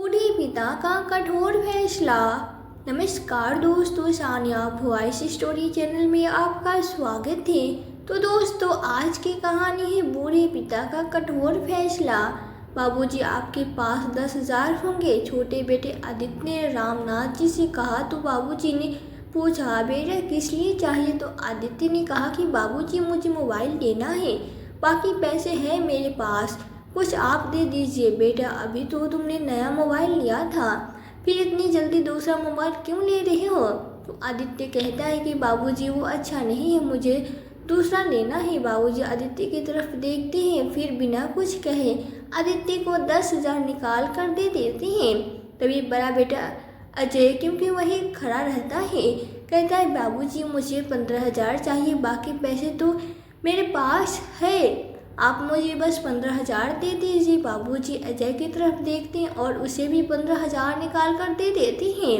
बूढ़े पिता का कठोर फैसला। नमस्कार दोस्तों, सानिया वॉइस स्टोरी चैनल में आपका स्वागत है। तो दोस्तों, आज की कहानी है बूढ़े पिता का कठोर फैसला। बाबूजी, आपके पास 10,000 होंगे? छोटे बेटे आदित्य ने रामनाथ जी से कहा। तो बाबूजी ने पूछा, बेटा किस लिए चाहिए? तो आदित्य ने कहा कि बाबूजी, मुझे मोबाइल लेना है, बाकी पैसे हैं मेरे पास, कुछ आप दे दीजिए। बेटा, अभी तो तुमने नया मोबाइल लिया था, फिर इतनी जल्दी दूसरा मोबाइल क्यों ले रहे हो? तो आदित्य कहता है कि बाबूजी, वो अच्छा नहीं है, मुझे दूसरा लेना है। बाबूजी आदित्य की तरफ देखते हैं, फिर बिना कुछ कहे आदित्य को 10,000 निकाल कर दे देते हैं। तभी बड़ा बेटा अजय, क्योंकि वही खड़ा रहता है, कहता है बाबूजी, मुझे 15,000 चाहिए, बाकी पैसे तो मेरे पास है, आप मुझे बस 15,000 दे दीजिए। बाबूजी अजय की तरफ देखते हैं और उसे भी 15,000 निकाल कर दे देते हैं।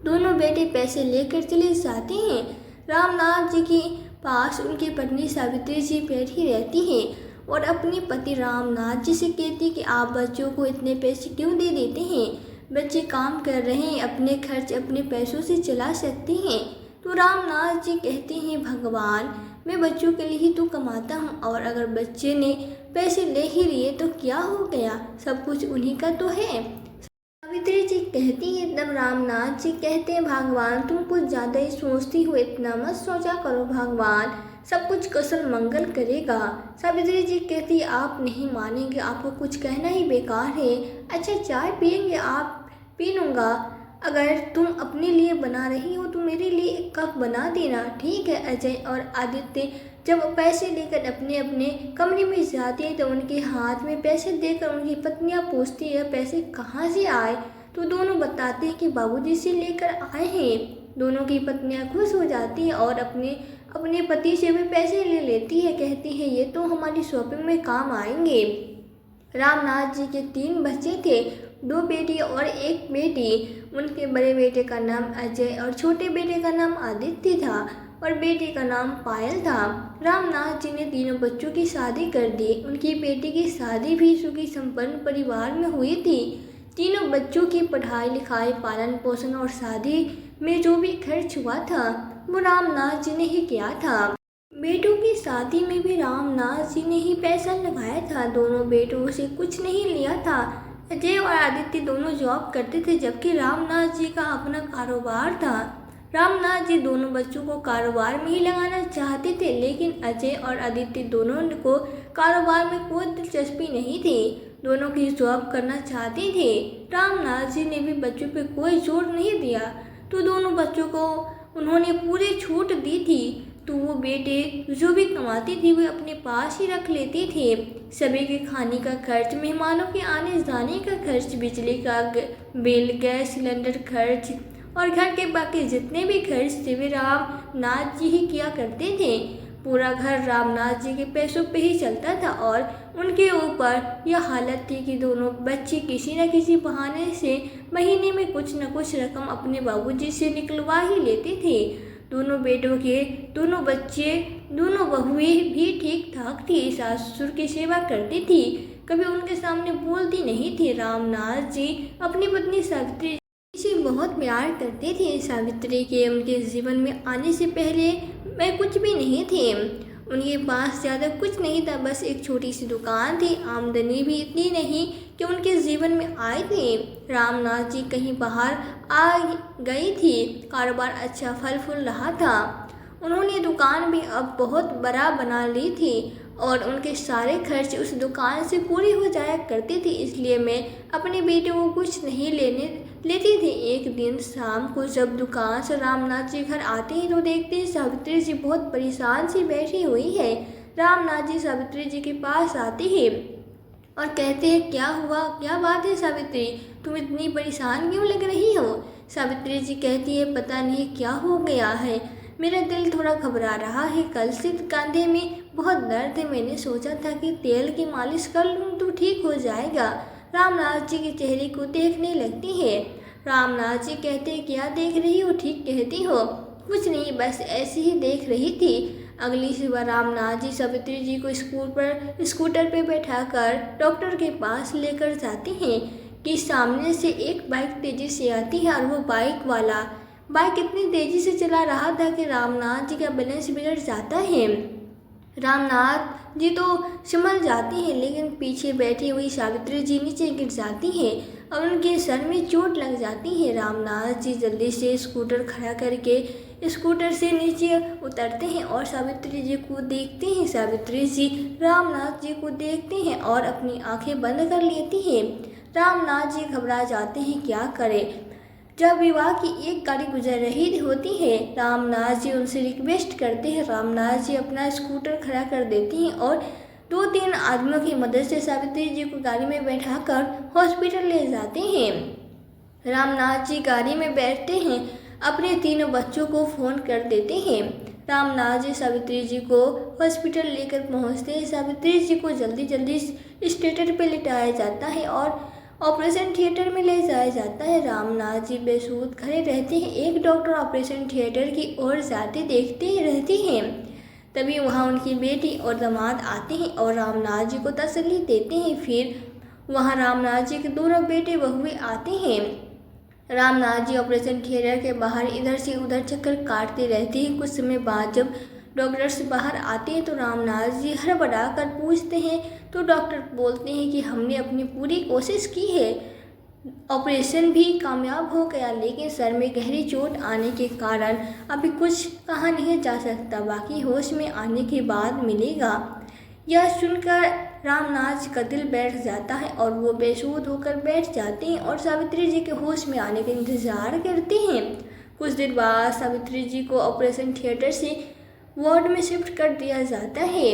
दोनों बेटे पैसे लेकर चले जाते हैं। रामनाथ जी के पास उनकी पत्नी सावित्री जी बैठी रहती हैं और अपने पति रामनाथ जी से कहती कि आप बच्चों को इतने पैसे क्यों दे देते हैं? बच्चे काम कर रहे हैं, अपने खर्च अपने पैसों से चला सकते हैं। तो रामनाथ जी कहते हैं, भगवान, मैं बच्चों के लिए ही तो कमाता हूँ, और अगर बच्चे ने पैसे ले ही लिए तो क्या हो गया, सब कुछ उन्हीं का तो है। सावित्री जी कहती है। तब रामनाथ जी कहते हैं, भगवान, तुम कुछ ज़्यादा ही सोचती हो, इतना मत सोचा करो, भगवान सब कुछ कुशल मंगल करेगा। सावित्री जी कहती है, आप नहीं मानेंगे, आपको कुछ कहना ही बेकार है। अच्छा, चाय पियेंगे? आप पी लूँगा, अगर तुम अपने लिए बना रही हो तो मेरे लिए एक कप बना देना। ठीक है। अजय और आदित्य जब पैसे लेकर अपने अपने कमरे में जाते हैं तो उनके हाथ में पैसे देकर उनकी पत्नियां पूछती है, पैसे कहाँ से आए? तो दोनों बताते हैं कि बाबूजी से लेकर आए हैं। दोनों की पत्नियां खुश हो जाती हैं और अपने अपने पति से भी पैसे ले लेती है, कहती है ये तो हमारी शॉपिंग में काम आएंगे। रामनाथ जी के 3 बच्चे थे, 2 बेटी और 1 बेटी। उनके बड़े बेटे का नाम अजय और छोटे बेटे का नाम आदित्य था और बेटी का नाम पायल था। रामनाथ जी ने तीनों बच्चों की शादी कर दी। उनकी बेटी की शादी भी सुखी संपन्न परिवार में हुई थी। तीनों बच्चों की पढ़ाई लिखाई, पालन पोषण और शादी में जो भी खर्च हुआ था वो रामनाथ जी ने ही किया था। बेटों की शादी में भी रामनाथ जी ने ही पैसा लगाया था। दोनों बेटों से कुछ नहीं लिया था। अजय और आदित्य दोनों जॉब करते थे, जबकि रामनाथ जी का अपना कारोबार था। रामनाथ जी दोनों बच्चों को कारोबार में ही लगाना चाहते थे, लेकिन अजय और आदित्य दोनों को कारोबार में कोई दिलचस्पी नहीं थी। दोनों की जॉब करना चाहते थे। रामनाथ जी ने भी बच्चों पर कोई जोर नहीं दिया, तो दोनों बच्चों को उन्होंने पूरी छूट दी थी। तो वो बेटे जो भी कमाती थी वो अपने पास ही रख लेते थे। सभी के खाने का खर्च, मेहमानों के आने जाने का खर्च, बिजली का बिल, गैस सिलेंडर खर्च और घर के बाकी जितने भी खर्च थे वे रामनाथ जी ही किया करते थे। पूरा घर रामनाथ जी के पैसों पे ही चलता था और उनके ऊपर यह हालत थी कि दोनों बच्चे किसी न किसी बहाने से महीने में कुछ न कुछ रकम अपने बाबूजी से निकलवा ही लेते थे। दोनों बेटों के दोनों बच्चे, दोनों बहुएं भी ठीक ठाक थी, सास ससुर की सेवा करती थी, कभी उनके सामने बोलती नहीं थी। रामनाथ जी अपनी पत्नी सावित्री से बहुत प्यार करते थे। सावित्री के उनके जीवन में आने से पहले मैं कुछ भी नहीं थे। उनके पास ज़्यादा कुछ नहीं था, बस एक छोटी सी दुकान थी। आमदनी भी इतनी नहीं कि उनके जीवन में आए थे। रामनाथ जी कहीं बाहर आ गई थी, कारोबार अच्छा फल फूल रहा था। उन्होंने दुकान भी अब बहुत बड़ा बना ली थी और उनके सारे खर्च उस दुकान से पूरे हो जाया करते थे, इसलिए मैं अपने बेटे को कुछ नहीं लेती थी। एक दिन शाम को जब दुकान से रामनाथ जी घर आते हैं तो देखते हैं सावित्री जी बहुत परेशान सी बैठी हुई है। रामनाथ जी सावित्री जी के पास आते हैं और कहते हैं, क्या हुआ, क्या बात है सावित्री, तुम इतनी परेशान क्यों लग रही हो? सावित्री जी कहती है, पता नहीं क्या हो गया है, मेरा दिल थोड़ा घबरा रहा है, कल से कंधे में बहुत दर्द है, मैंने सोचा था कि तेल की मालिश कर लूँ तो ठीक हो जाएगा। रामनाथ जी के चेहरे को देखने लगती है। रामनाथ जी कहते हैं, क्या देख रही हो, ठीक कहती हो? कुछ नहीं, बस ऐसे ही देख रही थी। अगली सुबह रामनाथ जी सावित्री जी को स्कूटर पर बैठाकर डॉक्टर के पास लेकर जाते हैं। कि सामने से एक बाइक तेजी से आती है और वो बाइक वाला बाइक इतनी तेजी से चला रहा था कि रामनाथ जी का बैलेंस बिगड़ जाता है। रामनाथ जी तो संभल जाती हैं, लेकिन पीछे बैठी हुई सावित्री जी नीचे गिर जाती हैं और उनके सर में चोट लग जाती है। रामनाथ जी जल्दी से स्कूटर खड़ा करके स्कूटर से नीचे उतरते हैं और सावित्री जी को देखते हैं। सावित्री जी रामनाथ जी को देखते हैं और अपनी आंखें बंद कर लेती हैं। रामनाथ जी घबरा जाते हैं, क्या करें। जब विवाह की एक गाड़ी गुजर रही होती है, रामनाथ जी उनसे रिक्वेस्ट करते हैं। रामनाथ जी अपना स्कूटर खड़ा कर देती हैं और 2-3 आदमियों की मदद से सावित्री जी को गाड़ी में बैठाकर हॉस्पिटल ले जाते हैं। रामनाथ जी गाड़ी में बैठते हैं, अपने 3 बच्चों को फ़ोन कर देते हैं। रामनाथ जी सावित्री जी को हॉस्पिटल लेकर पहुंचते हैं। सावित्री जी को जल्दी जल्दी स्ट्रेचर पे लिटाया जाता है और ऑपरेशन थिएटर में ले जाया जाता है। रामनाथ जी बेसुध खड़े रहते हैं। एक डॉक्टर ऑपरेशन थिएटर की ओर जाते देखते ही रहती हैं। तभी वहाँ उनकी बेटी और दामाद आते हैं और रामनाथ जी को तसल्ली देते हैं। फिर वहाँ रामनाथ जी के दोनों बेटे बहुएं आते हैं। रामनाथ जी ऑपरेशन थिएटर के बाहर इधर से उधर चक्कर काटते रहते हैं। कुछ समय बाद जब डॉक्टर्स बाहर आते हैं तो रामनाथ जी हड़बड़ा कर पूछते हैं, तो डॉक्टर बोलते हैं कि हमने अपनी पूरी कोशिश की है, ऑपरेशन भी कामयाब हो गया, लेकिन सर में गहरी चोट आने के कारण अभी कुछ कहा नहीं जा सकता, बाकी होश में आने के बाद मिलेगा। यह सुनकर रामनाथ जी का दिल बैठ जाता है और वो बेसुध होकर बैठ जाते हैं और सावित्री जी के होश में आने का इंतज़ार करते हैं। कुछ देर बाद सावित्री जी को ऑपरेशन थिएटर से वार्ड में शिफ्ट कर दिया जाता है।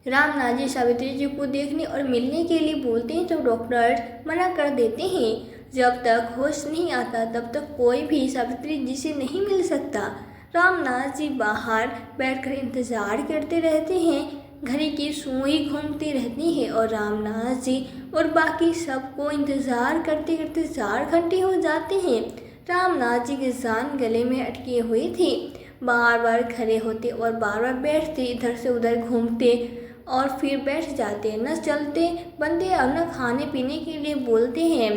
रामनाथ जी सावित्री जी को देखने और मिलने के लिए बोलते हैं तो डॉक्टर मना कर देते हैं। जब तक होश नहीं आता तब तक कोई भी सावित्री जी से नहीं मिल सकता। रामनाथ जी बाहर बैठकर इंतज़ार करते रहते हैं। घड़ी की सुई घूमती रहती है और रामनाथ जी और बाकी सबको इंतज़ार करते करते 4 घंटे हो जाते हैं। रामनाथ जी की जान गले में अटकी हुई थी। बार बार खड़े होते और बार बार बैठते, इधर से उधर घूमते और फिर बैठ जाते, न चलते बनते और न खाने पीने के लिए बोलते हैं।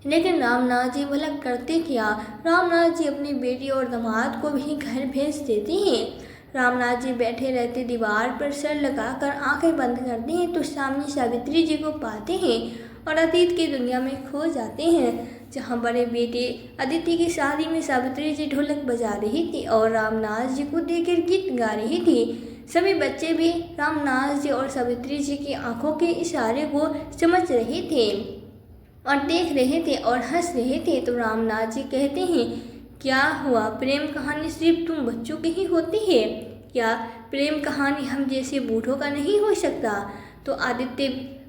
लेकिन रामनाथ जी भला करते क्या। रामनाथ जी अपनी बेटी और दामाद को भी घर भेज देते हैं। रामनाथ जी बैठे रहते, दीवार पर सर लगाकर आंखें बंद करते हैं तो सामने सावित्री जी को पाते हैं और अतीत की दुनिया में खो जाते हैं, जहाँ बड़े बेटे अदिति की शादी में सावित्री जी ढोलक बजा रही थी और रामनाथ जी को देखकर गीत गा रही थी। सभी बच्चे भी रामनाथ जी और सावित्री जी की आंखों के इशारे को समझ रहे थे और देख रहे थे और हंस रहे थे। तो रामनाथ जी कहते हैं, क्या हुआ, प्रेम कहानी सिर्फ तुम बच्चों की ही होती है क्या? प्रेम कहानी हम जैसे बूढ़ों का नहीं हो सकता? तो आदित्य,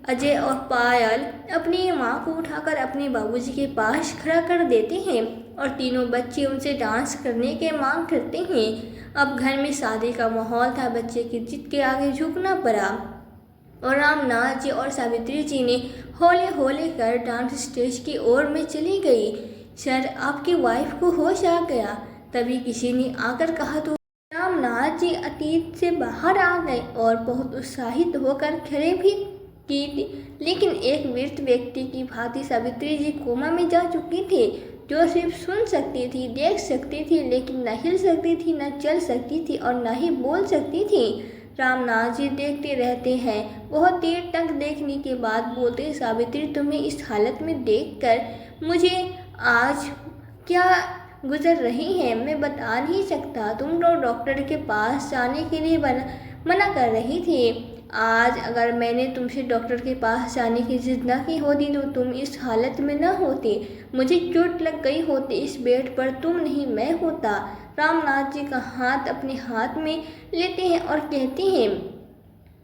अजय और पायल अपनी माँ को उठाकर अपने बाबूजी के पास खड़ा कर देते हैं और तीनों बच्चे उनसे डांस करने के मांग करते हैं। अब घर में शादी का माहौल था, बच्चे की जिद के आगे झुकना पड़ा और रामनाथ जी और सावित्री जी ने हौले हौले कर डांस स्टेज की ओर में चली गई। सर, आपकी वाइफ को होश आ गया। तभी किसी ने आकर कहा तो रामनाथ जी अतीत से बाहर आ गए और बहुत उत्साहित होकर खड़े भी की, लेकिन एक वृद्ध व्यक्ति की भांति सावित्री जी कोमा में जा चुकी थी, जो सिर्फ सुन सकती थी, देख सकती थी, लेकिन न हिल सकती थी, न चल सकती थी और न ही बोल सकती थी। रामनाथ जी देखते रहते हैं। बहुत देर तक देखने के बाद बोलते, सावित्री, तुम्हें इस हालत में देखकर मुझे आज क्या गुजर रही है मैं बता नहीं सकता। तुम तो डॉक्टर के पास जाने के लिए मना कर रही थी। आज अगर मैंने तुमसे डॉक्टर के पास जाने की जिद न की होती तो तुम इस हालत में न होती। मुझे चोट लग गई होती, इस बेड पर तुम नहीं मैं होता। रामनाथ जी का हाथ अपने हाथ में लेते हैं और कहते हैं,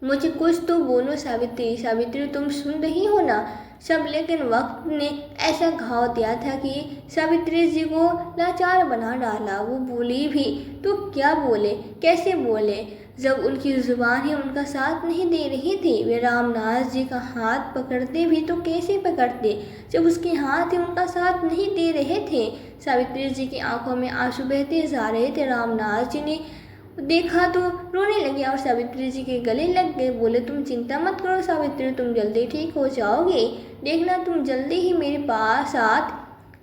मुझे कुछ तो बोलो सावित्री। सावित्री, तुम सुन रही हो ना सब? लेकिन वक्त ने ऐसा घाव दिया था कि सावित्री जी को लाचार बना डाला। वो बोली भी तो क्या बोले, कैसे बोले, जब उनकी जुबान ही उनका साथ नहीं दे रही थी। वे रामनाथ जी का हाथ पकड़ते भी तो कैसे पकड़ते, जब उसके हाथ ही उनका साथ नहीं दे रहे थे। सावित्री जी की आंखों में आंसू बहते जा रहे थे। रामनाथ जी ने देखा तो रोने लगे और सावित्री जी के गले लग गए। बोले, तुम चिंता मत करो सावित्री, तुम जल्दी ठीक हो जाओगे। देखना तुम जल्दी ही मेरे पास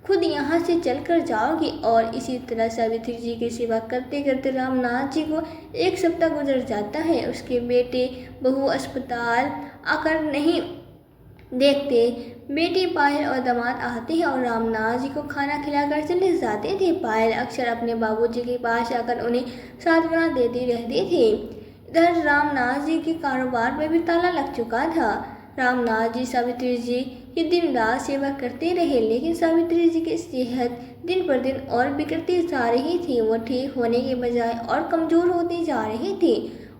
खुद यहाँ से चल कर जाओगे। और इसी तरह सावित्री जी की सेवा करते करते रामनाथ जी को 1 सप्ताह गुजर जाता है। उसके बेटे बहू अस्पताल आकर नहीं देखते। बेटी पायल और दामाद आते हैं और रामनाथ जी को खाना खिलाकर चले जाते थे। पायल अक्सर अपने बाबूजी के पास आकर उन्हें सांत्वना देती रहती थी। इधर रामनाथ जी के कारोबार में भी ताला लग चुका था। रामनाथ जी सावित्री जी की दिन रात सेवा करते रहे, लेकिन सावित्री जी की सेहत दिन पर दिन और बिगड़ती जा रही थी। वो ठीक होने के बजाय और कमज़ोर होती जा रही थी।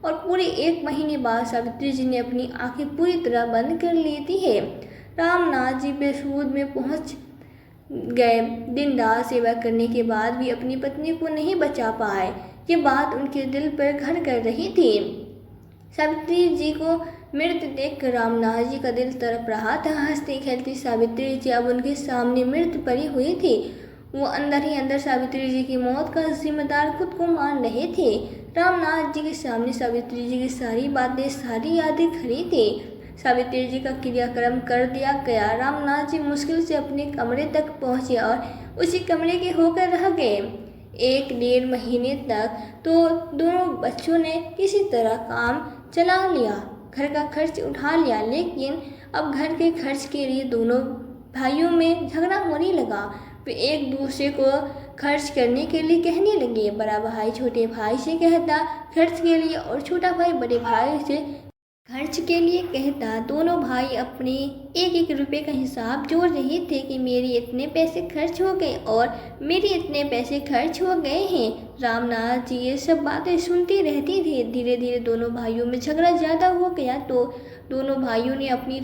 और पूरे 1 महीने बाद सावित्री जी ने अपनी आंखें पूरी तरह बंद कर ली थी। रामनाथ जी बेसुध में पहुंच गए। दिन रात सेवा करने के बाद भी अपनी पत्नी को नहीं बचा पाए। ये बात उनके दिल पर घर कर रही थी। सावित्री जी को मृत देखकर रामनाथ जी का दिल तड़प रहा था। हंसती खेलती सावित्री जी अब उनके सामने मृत पड़ी हुई थी। वो अंदर ही अंदर सावित्री जी की मौत का जिम्मेदार खुद को मान रहे थे। रामनाथ जी के सामने सावित्री जी की सारी बातें, सारी यादें खड़ी थी। सावित्री जी का क्रियाक्रम कर दिया गया। रामनाथ जी मुश्किल से अपने कमरे तक पहुँचे और उसी कमरे के होकर रह गए। 1 डेढ़ महीने तक तो दोनों बच्चों ने किसी तरह काम चला लिया, घर का खर्च उठा लिया, लेकिन अब घर के खर्च के लिए दोनों भाइयों में झगड़ा होने लगा। वे एक दूसरे को खर्च करने के लिए कहने लगे। बड़ा भाई छोटे भाई से कहता खर्च के लिए और छोटा भाई बड़े भाई से खर्च के लिए कहता। दोनों भाई अपने 1-1 रुपये का हिसाब जोड़ रहे थे कि मेरे इतने पैसे खर्च हो गए और मेरे इतने पैसे खर्च हो गए हैं। रामनाथ जी ये सब बातें सुनते रहते थे। धीरे धीरे दोनों भाइयों में झगड़ा ज़्यादा हो गया तो दोनों भाइयों ने अपनी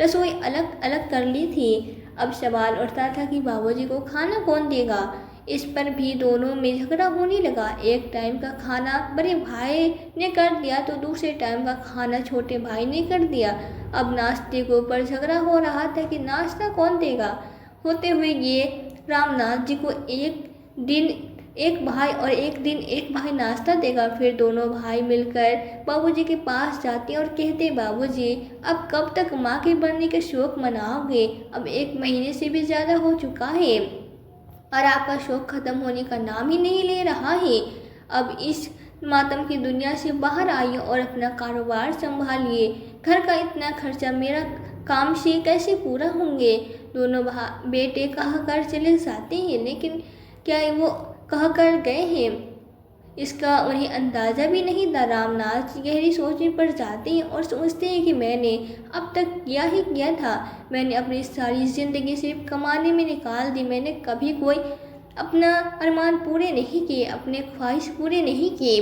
रसोई अलग अलग कर ली थी। अब सवाल उठता था कि बाबूजी को खाना कौन देगा। इस पर भी दोनों में झगड़ा होने लगा। एक टाइम का खाना बड़े भाई ने कर दिया तो दूसरे टाइम का खाना छोटे भाई ने कर दिया। अब नाश्ते के ऊपर झगड़ा हो रहा था कि नाश्ता कौन देगा। होते हुए ये रामनाथ जी को एक दिन एक भाई और एक दिन एक भाई नाश्ता देगा। फिर दोनों भाई मिलकर बाबूजी के पास जाते और कहते, बाबूजी अब कब तक माँ के बनने के शौक मनाओगे। अब 1 महीने से भी ज़्यादा हो चुका है और आपका शौक ख़त्म होने का नाम ही नहीं ले रहा है। अब इस मातम की दुनिया से बाहर आइए और अपना कारोबार संभालिए। घर का इतना खर्चा मेरा काम से कैसे पूरा होंगे। दोनों बेटे कहा कर चले जाते हैं, लेकिन क्या वो कहा कर गए हैं इसका उन्हें अंदाज़ा भी नहीं था। रामनाथ गहरी सोच में पड़ जाते हैं और सोचते हैं कि मैंने अब तक किया ही किया था। मैंने अपनी सारी ज़िंदगी सिर्फ कमाने में निकाल दी। मैंने कभी कोई अपना अरमान पूरे नहीं किए, अपने ख्वाहिश पूरे नहीं किए।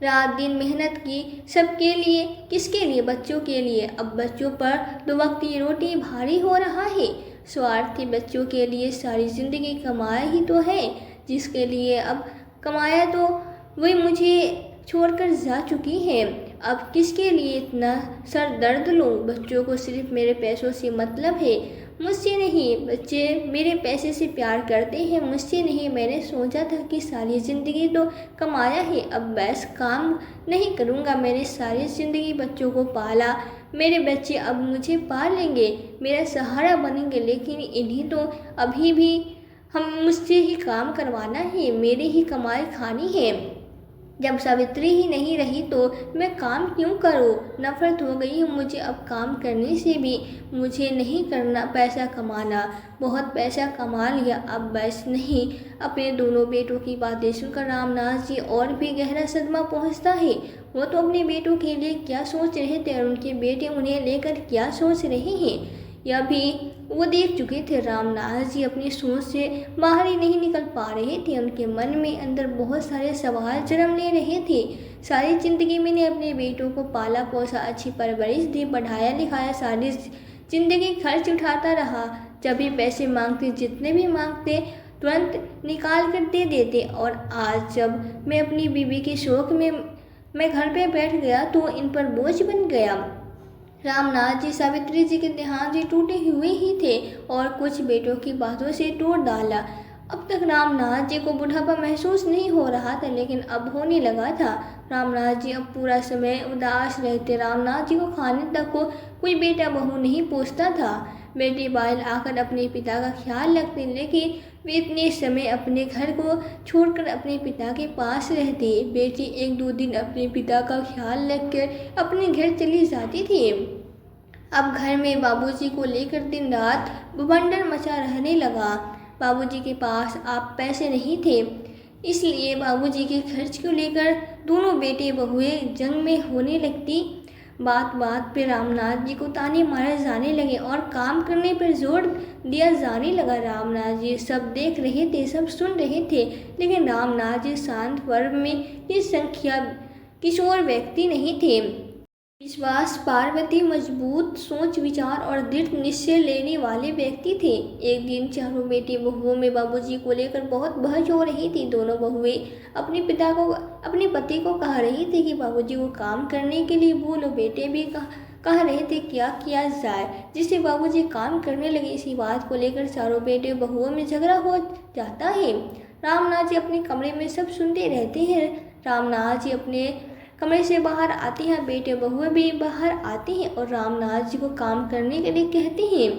रात दिन मेहनत की सबके लिए, किसके लिए, बच्चों के लिए। अब बच्चों पर 2 वक्त की रोटी भारी हो रहा है। स्वार्थी बच्चों के लिए सारी ज़िंदगी कमाया ही तो है, जिसके लिए अब कमाया तो वही मुझे छोड़कर जा चुकी है। अब किसके लिए इतना सर दर्द लूँ। बच्चों को सिर्फ मेरे पैसों से मतलब है, मुझसे नहीं। बच्चे मेरे पैसे से प्यार करते हैं, मुझसे नहीं। मैंने सोचा था कि सारी ज़िंदगी तो कमाया है, अब बस काम नहीं करूँगा। मैंने सारी ज़िंदगी बच्चों को पाला, मेरे बच्चे अब मुझे पाल लेंगे, मेरा सहारा बनेंगे। लेकिन इन्हें तो अभी भी हम मुझसे ही काम करवाना है, मेरे ही कमाई खानी है। जब सावित्री ही नहीं रही तो मैं काम क्यों करूं। नफरत हो गई है मुझे अब काम करने से भी। मुझे नहीं करना पैसा कमाना, बहुत पैसा कमा लिया, अब बस नहीं। अपने दोनों बेटों की बातें सुनकर रामनाथ जी और भी गहरा सदमा पहुंचता है। वो तो अपने बेटों के लिए क्या सोच रहे थे और उनके बेटे उन्हें लेकर क्या सोच रहे हैं, यह भी वो देख चुके थे। रामनाथ जी अपनी सोच से बाहर ही नहीं निकल पा रहे थे। उनके मन में अंदर बहुत सारे सवाल जन्म ले रहे थे। सारी ज़िंदगी मैंने अपने बेटों को पाला पोसा, अच्छी परवरिश दी, पढ़ाया लिखाया, सारी ज़िंदगी खर्च उठाता रहा। जब भी पैसे मांगते, जितने भी मांगते तुरंत निकाल कर दे देते। और आज जब मैं अपनी बीवी के शौक में मैं घर पे बैठ गया तो इन पर बोझ बन गया। रामनाथ जी सावित्री जी के देहांत से टूटे हुए ही थे और कुछ बेटों की बातों से तोड़ डाला। अब तक रामनाथ जी को बुढ़ापा महसूस नहीं हो रहा था, लेकिन अब होने लगा था। रामनाथ जी अब पूरा समय उदास रहते। रामनाथ जी को खाने तक को कोई बेटा बहू नहीं पूछता था। बेटी पायल आकर अपने पिता का ख्याल रखती, लेकिन वे इतने समय अपने घर को छोड़कर अपने पिता के पास रहती। बेटी एक दो दिन अपने पिता का ख्याल रखकर अपने घर चली जाती थी। अब घर में बाबूजी को लेकर दिन रात बवंडर मचा रहने लगा। बाबूजी के पास अब पैसे नहीं थे, इसलिए बाबूजी के खर्च को लेकर दोनों बेटे बहुएं जंग में होने लगती। बात बात पे रामनाथ जी को ताने मारे जाने लगे और काम करने पर जोर दिया जाने लगा। रामनाथ जी सब देख रहे थे, सब सुन रहे थे, लेकिन रामनाथ जी शांत वर्ग में ये संख्या किशोर व्यक्ति नहीं थे। विश्वास पार्वती मजबूत सोच विचार और दृढ़ निश्चय लेने वाले व्यक्ति थे। एक दिन चारों बेटी बहुओं में बाबूजी को लेकर बहुत बहस हो रही थी। दोनों बहुएं अपने पति को कह रही थी कि बाबूजी को काम करने के लिए बोलो। बेटे भी कह रहे थे क्या किया जाए जिससे बाबूजी काम करने लगे। इसी बात को लेकर चारों बेटे बहुओं में झगड़ा हो जाता है। रामनाथ जी अपने कमरे में सब सुनते रहते हैं। रामनाथ जी अपने कमरे से बाहर आते हैं, बेटे बहुएं भी बाहर आते हैं और रामनाथ जी को काम करने के लिए कहते हैं।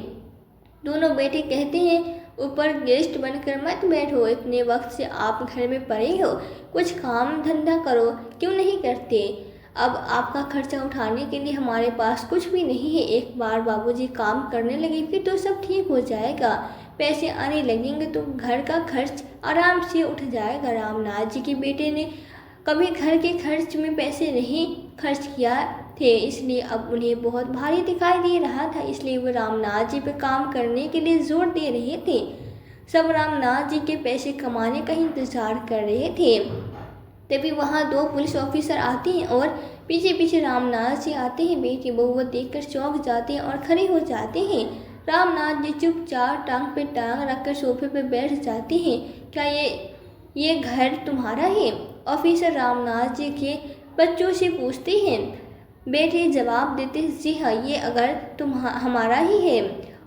दोनों बेटे कहते हैं ऊपर गेस्ट बनकर मत बैठो, इतने वक्त से आप घर में पड़े हो, कुछ काम धंधा करो, क्यों नहीं करते। अब आपका खर्चा उठाने के लिए हमारे पास कुछ भी नहीं है। एक बार बाबूजी काम करने लगे फिर तो सब ठीक हो जाएगा, पैसे आने लगेंगे तो घर का खर्च आराम से उठ जाएगा। रामनाथ जी के बेटे ने कभी घर के खर्च में पैसे नहीं खर्च किया थे, इसलिए अब उन्हें बहुत भारी दिखाई दे रहा था। इसलिए वो रामनाथ जी पे काम करने के लिए जोर दे रहे थे। सब रामनाथ जी के पैसे कमाने का इंतजार कर रहे थे। तभी वहाँ दो पुलिस ऑफिसर आते हैं और पीछे पीछे रामनाथ जी आते हैं। बेटी बहू देखकर चौंक जाते हैं और खड़े हो जाते हैं। रामनाथ जी चुपचाप टांग पे टांग रखकर सोफे पर बैठ जाते हैं। क्या ये घर तुम्हारा है? ऑफिसर रामनाथ जी के बच्चों से पूछते हैं। बेटे जवाब देते हैं जी हाँ, ये अगर हमारा ही है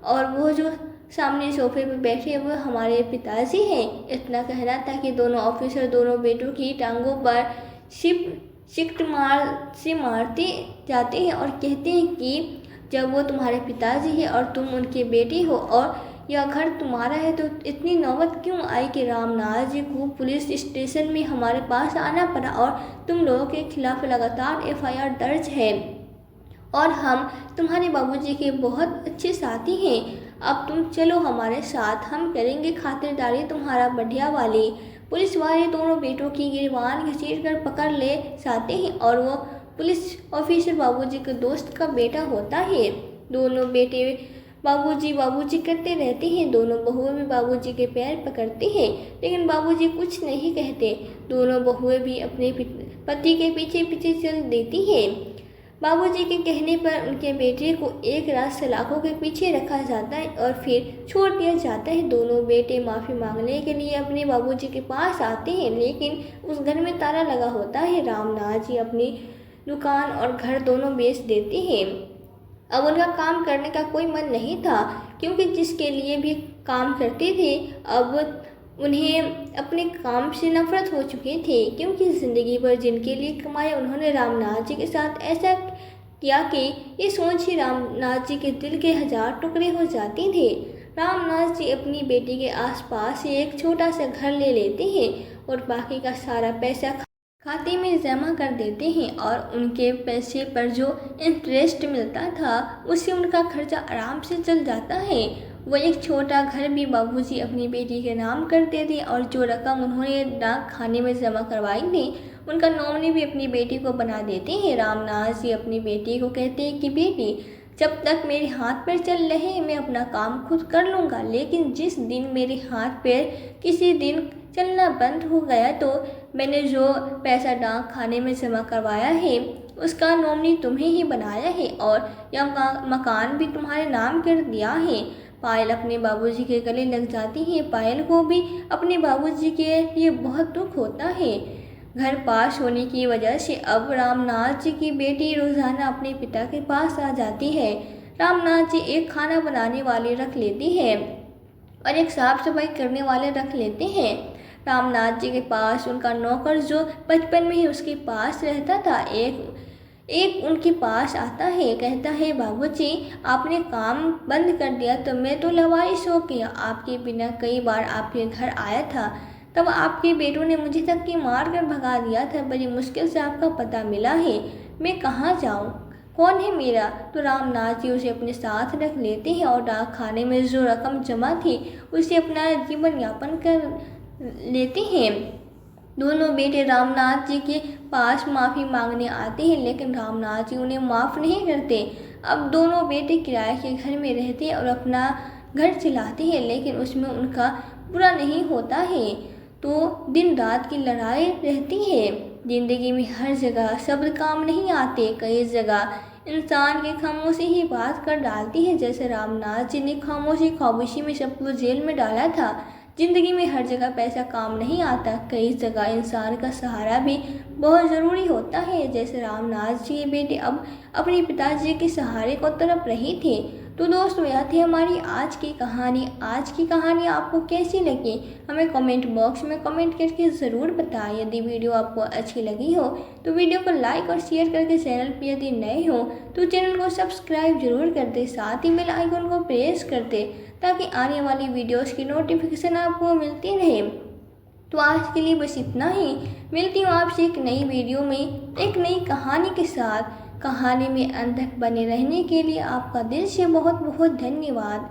और वो जो सामने सोफे पर बैठे वो हमारे पिताजी हैं। इतना कहना था कि दोनों ऑफिसर दोनों बेटों की टांगों पर शिफ्ट मारते जाते हैं और कहते हैं कि जब वो तुम्हारे पिताजी है और तुम उनके बेटे हो और यह घर तुम्हारा है तो इतनी नौबत क्यों आई कि रामनाथ जी को पुलिस स्टेशन में हमारे पास आना पड़ा और तुम लोगों के खिलाफ लगातार एफआईआर दर्ज है और हम तुम्हारे बाबूजी के बहुत अच्छे साथी हैं। अब तुम चलो हमारे साथ, हम करेंगे खातिरदारी तुम्हारा बढ़िया वाली। पुलिस वाले दोनों बेटों की गिरबान घसीट कर पकड़ ले जाते हैं और वो पुलिस ऑफिसर बाबूजी के दोस्त का बेटा होता है। दोनों बेटे बाबूजी करते रहते हैं। दोनों बहुएं भी बाबूजी के पैर पकड़ते हैं, लेकिन बाबूजी कुछ नहीं कहते। दोनों बहुएं भी अपने पति के पीछे पीछे चल देती हैं। बाबूजी के कहने पर उनके बेटे को एक रात सलाखों के पीछे रखा जाता है और फिर छोड़ दिया जाता है। दोनों बेटे माफ़ी मांगने के लिए अपने बाबूजी के पास आते हैं, लेकिन उस घर में ताला लगा होता है। रामनाथ जी अपनी दुकान और घर दोनों बेच देते हैं। अब उनका काम करने का कोई मन नहीं था, क्योंकि जिसके लिए भी काम करते थे अब उन्हें अपने काम से नफरत हो चुकी थी, क्योंकि ज़िंदगी भर जिनके लिए कमाया उन्होंने रामनाथ जी के साथ ऐसा किया कि ये सोच ही रामनाथ जी के दिल के 1000 टुकड़े हो जाते थे। रामनाथ जी अपनी बेटी के आसपास एक छोटा सा घर ले लेते हैं और बाकी का सारा पैसा खाते में जमा कर देते हैं और उनके पैसे पर जो इंटरेस्ट मिलता था उससे उनका खर्चा आराम से चल जाता है। वो एक छोटा घर भी बाबूजी अपनी बेटी के नाम कर देते और जो रकम उन्होंने डाक खाने में जमा करवाई थी उनका नॉमिनी भी अपनी बेटी को बना देते हैं। रामनाथ जी अपनी बेटी को कहते हैं कि बेटी, जब तक मेरे हाथ पैर चल रहे मैं अपना काम खुद कर लूँगा, लेकिन जिस दिन मेरे हाथ पैर किसी दिन चलना बंद हो गया तो मैंने जो पैसा डाक खाने में जमा करवाया है उसका नॉमिनी तुम्हें ही बनाया है और यह मकान भी तुम्हारे नाम कर दिया है। पायल अपने बाबूजी के गले लग जाती है। पायल को भी अपने बाबूजी के लिए बहुत दुख होता है। घर पास होने की वजह से अब रामनाथ जी की बेटी रोज़ाना अपने पिता के पास आ जाती है। रामनाथ जी एक खाना बनाने वाली रख लेती है और एक साफ सफाई करने वाले रख लेते हैं। रामनाथ जी के पास उनका नौकर जो बचपन में ही उसके पास रहता था एक उनके पास आता है, कहता है बाबूजी आपने काम बंद कर दिया तो मैं तो लवारिस हो गया। आपके बिना कई बार आपके घर आया था, तब आपके बेटों ने मुझे धक्के मार कर भगा दिया था। बड़ी मुश्किल से आपका पता मिला है, मैं कहाँ जाऊँ, कौन है मेरा। तो रामनाथ जी उसे अपने साथ रख लेते हैं और डाक खाने में जो रकम जमा थी उसे अपना जीवन यापन कर लेते हैं। दोनों बेटे रामनाथ जी के पास माफ़ी मांगने आते हैं, लेकिन रामनाथ जी उन्हें माफ़ नहीं करते। अब दोनों बेटे किराए के घर में रहते हैं और अपना घर चलाते हैं, लेकिन उसमें उनका बुरा नहीं होता है। तो दिन रात की लड़ाई रहती है। ज़िंदगी में हर जगह शब्द काम नहीं आते, कई जगह इंसान की खामोशी ही बात कर डालती है। जैसे रामनाथ जी ने खामोशी में सबको जेल में डाला था। ज़िंदगी में हर जगह पैसा काम नहीं आता, कई जगह इंसान का सहारा भी बहुत ज़रूरी होता है। जैसे रामनाथ जी के बेटे अब अपने पिताजी के सहारे को तड़प रहे थे। तो दोस्तों यह थी हमारी आज की कहानी। आज की कहानी आपको कैसी लगी हमें कमेंट बॉक्स में कमेंट करके ज़रूर बताएं। यदि वीडियो आपको अच्छी लगी हो तो वीडियो को लाइक और शेयर करके चैनल पर यदि नए हो तो चैनल को सब्सक्राइब जरूर कर दे, साथ ही बेल आइकन को प्रेस कर दे ताकि आने वाली वीडियोस की नोटिफिकेशन आपको मिलती रहे। तो आज के लिए बस इतना ही। मिलती हूँ आपसे एक नई वीडियो में एक नई कहानी के साथ। कहानी में अंत तक बने रहने के लिए आपका दिल से बहुत बहुत धन्यवाद।